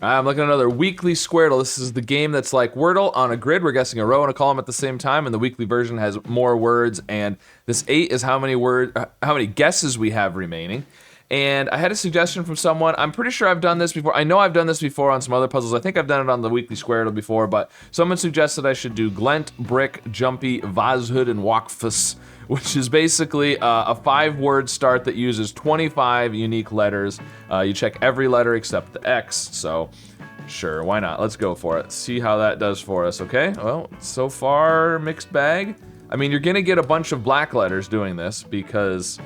I'm looking at another weekly Squardle. This is the game that's like Wordle on a grid. We're guessing a row and a column at the same time, and the weekly version has more words. And this 8 is how many guesses we have remaining. And I had a suggestion from someone. I'm pretty sure I've done this before. I know I've done this before on some other puzzles. I think I've done it on the weekly Squardle before, but someone suggested I should do Glent, Brick, Jumpy, Vazhood, and Wakfus, which is basically a 5-word start that uses 25 unique letters. You check every letter except the X, so sure, why not? Let's go for it. See how that does for us, okay? Well, so far, mixed bag. I mean, you're gonna get a bunch of black letters doing this because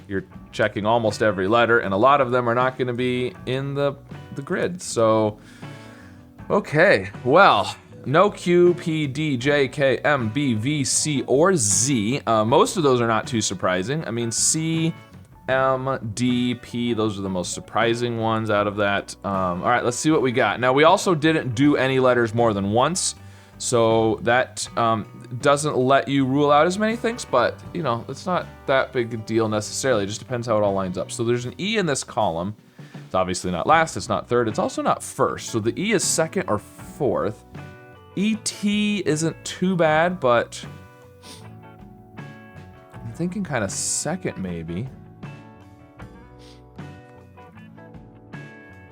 you're checking almost every letter, and a lot of them are not gonna be in the grid, so okay, well, no Q, P, D, J, K, M, B, V, C, or Z. Most of those are not too surprising. I mean, C, M, D, P, those are the most surprising ones out of that. All right, let's see what we got. Now, we also didn't do any letters more than once, so that doesn't let you rule out as many things, but, you know, it's not that big a deal necessarily. It just depends how it all lines up. So there's an E in this column. It's obviously not last, it's not third, it's also not first. So the E is second or fourth. ET isn't too bad, but I'm thinking kind of second maybe.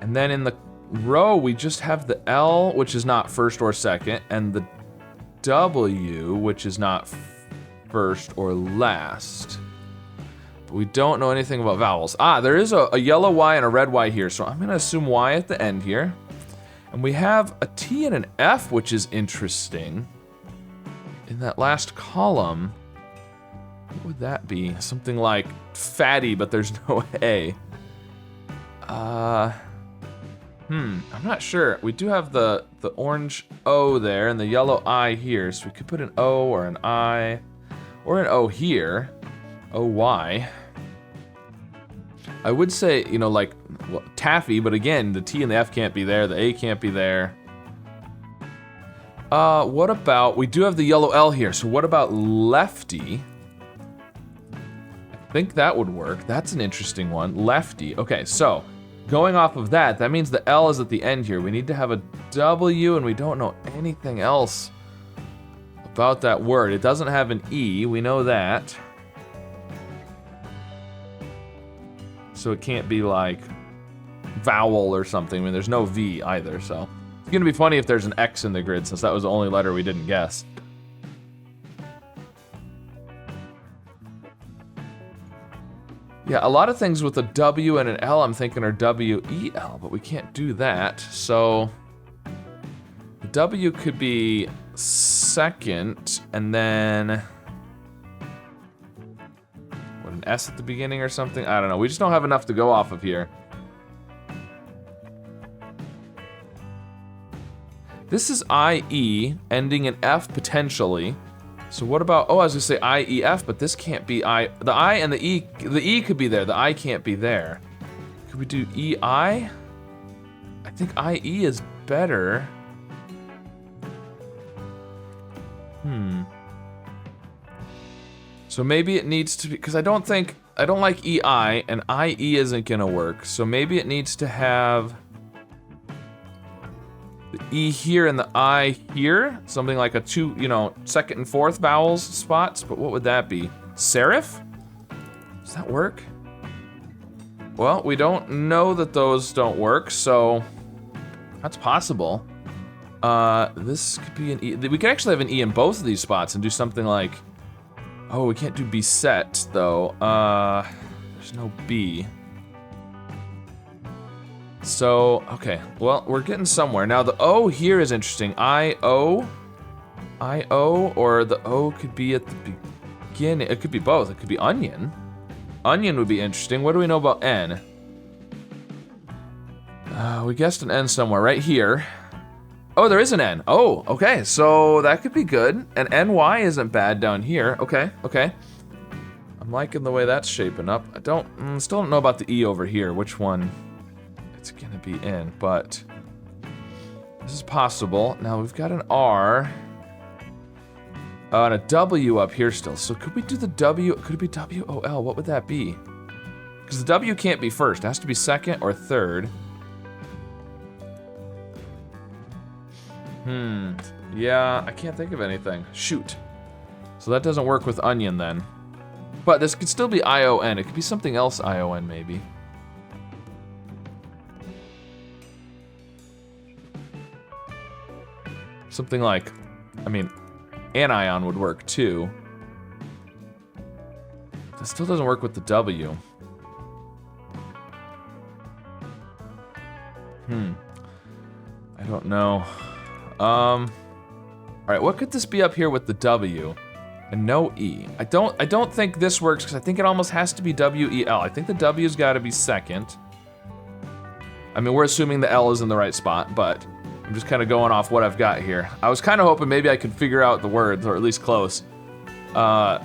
And then in the row, we just have the L, which is not first or second, and the W, which is not first or last. But we don't know anything about vowels. There is a yellow Y and a red Y here, so I'm gonna assume Y at the end here. And we have a T and an F, which is interesting. In that last column, what would that be? Something like fatty, but there's no A. I'm not sure. We do have the orange O there and the yellow I here, so we could put an O or an I, or an O here. O-Y. I would say, you know, like, well, taffy, but again, the T and the F can't be there, the A can't be there. What about, we do have the yellow L here, so what about lefty? I think that would work. That's an interesting one. Lefty. Okay, so going off of that, that means the L is at the end here. We need to have a W, and we don't know anything else about that word. It doesn't have an E, we know that. So it can't be like vowel or something. I mean, there's no V either, so. It's gonna be funny if there's an X in the grid, since that was the only letter we didn't guess. Yeah, a lot of things with a W and an L I'm thinking are W-E-L, but we can't do that, so the W could be second, and then what, an S at the beginning or something? I don't know, we just don't have enough to go off of here. This is I-E, ending in F potentially. So what about, oh, I was gonna say I-E-F, but this can't be I. The I and the E could be there, the I can't be there. Could we do E-I? I think I-E is better. So maybe it needs to be, because I don't like E-I, and I-E isn't gonna work. So maybe it needs to have the E here and the I here, something like a two, you know, second and fourth vowels spots, but what would that be? Serif? Does that work? Well, we don't know that those don't work, so that's possible. This could be an E. We could actually have an E in both of these spots and do something like, oh, we can't do beset though. There's no B. So, okay, well, we're getting somewhere. Now, the O here is interesting. I-O, or the O could be at the beginning. It could be both. It could be onion. Onion would be interesting. What do we know about N? We guessed an N somewhere, right here. Oh, there is an N. Oh, okay, so that could be good. And NY isn't bad down here. Okay, okay. I'm liking the way that's shaping up. I still don't know about the E over here, which one it's gonna be in, but this is possible. Now we've got an R and a W up here still. So could we do the W? Could it be W-O-L? What would that be? Because the W can't be first. It has to be second or third. Yeah, I can't think of anything. Shoot. So that doesn't work with onion then. But this could still be I-O-N. It could be something else I-O-N maybe. Something like, I mean, anion would work too. That still doesn't work with the W. I don't know. All right, what could this be up here with the W and no E? I don't think this works because I think it almost has to be W-E-L. I think the W's got to be second. I mean, we're assuming the L is in the right spot, but I'm just kind of going off what I've got here. I was kind of hoping maybe I could figure out the words, or at least close. What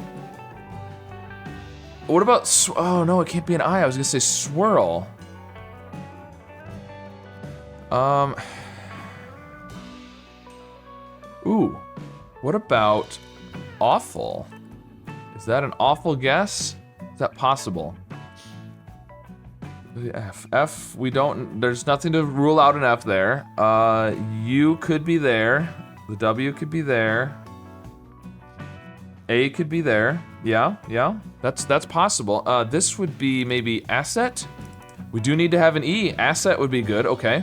about, oh no, it can't be an I. I was gonna say swirl. Ooh, what about awful? Is that an awful guess? Is that possible? The F, we don't, there's nothing to rule out an F there. U could be there. The W could be there. A could be there. Yeah, that's possible. This would be maybe asset. We do need to have an E. Asset would be good. Okay.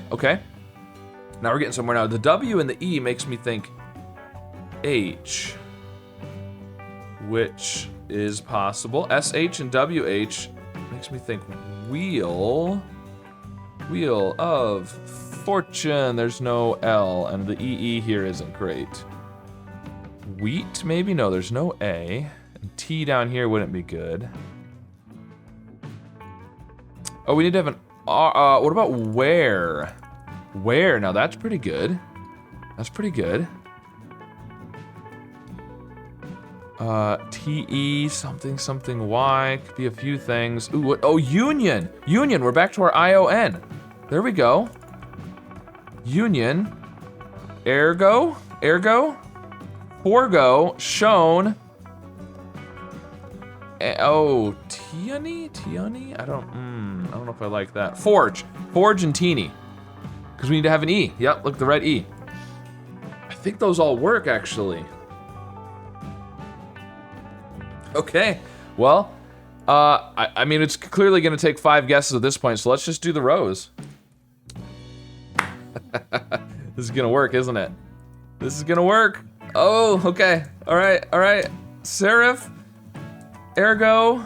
Now we're getting somewhere now. The W and the E makes me think H, which is possible. SH and WH makes me think wheel of fortune. There's no L, and the EE here isn't great. Wheat, maybe? No, there's no A. And T down here wouldn't be good. Oh, we need to have an R. What about where? Where? Now that's pretty good. That's pretty good. TE, something Y. Could be a few things. Ooh, what? Oh, union. Union. We're back to our ION. There we go. Union. Ergo. Forgo. Shown. Oh, Tiani? I don't know if I like that. Forge and teeny. Because we need to have an E. Yep, look, the red E. I think those all work, actually. Okay, well, I mean, it's clearly gonna take 5 guesses at this point, so let's just do the rows. This is gonna work, isn't it? This is gonna work. Oh, okay, all right. Serif, ergo,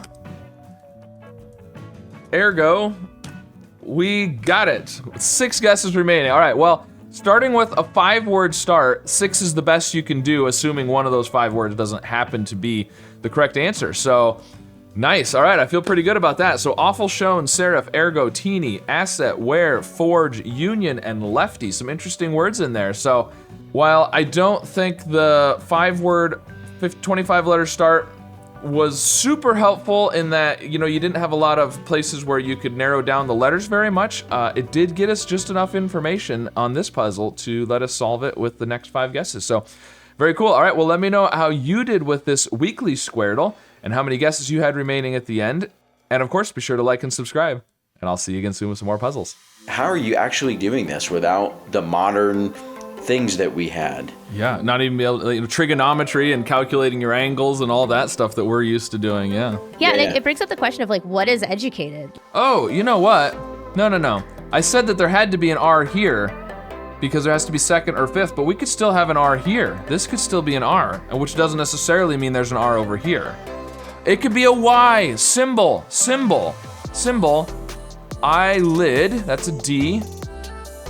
we got it. 6 guesses remaining. All right, well, starting with a 5-word start, 6 is the best you can do, assuming one of those 5 words doesn't happen to be the correct answer. So, nice. All right, I feel pretty good about that. So, awful, shown, serif, ergo, teeny, asset, where, forge, union, and lefty. Some interesting words in there. So, while I don't think the 5-word, 25-letter start was super helpful in that, you know, you didn't have a lot of places where you could narrow down the letters very much, it did get us just enough information on this puzzle to let us solve it with the next 5 guesses. So, very cool. All right, well, let me know how you did with this weekly Squardle and how many guesses you had remaining at the end. And of course, be sure to like and subscribe. And I'll see you again soon with some more puzzles. How are you actually doing this without the modern things that we had? Yeah, not even be able to, trigonometry and calculating your angles and all that stuff that we're used to doing, yeah. Yeah, and it brings up the question of, like, what is educated? Oh, you know what? No. I said that there had to be an R here because there has to be 2nd or 5th, but we could still have an R here. This could still be an R, which doesn't necessarily mean there's an R over here. It could be a Y, symbol, eyelid, that's a D.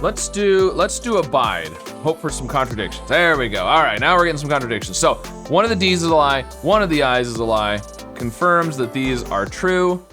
Let's do abide. Hope for some contradictions. There we go. All right, now we're getting some contradictions. So, one of the D's is a lie, one of the I's is a lie. Confirms that these are true.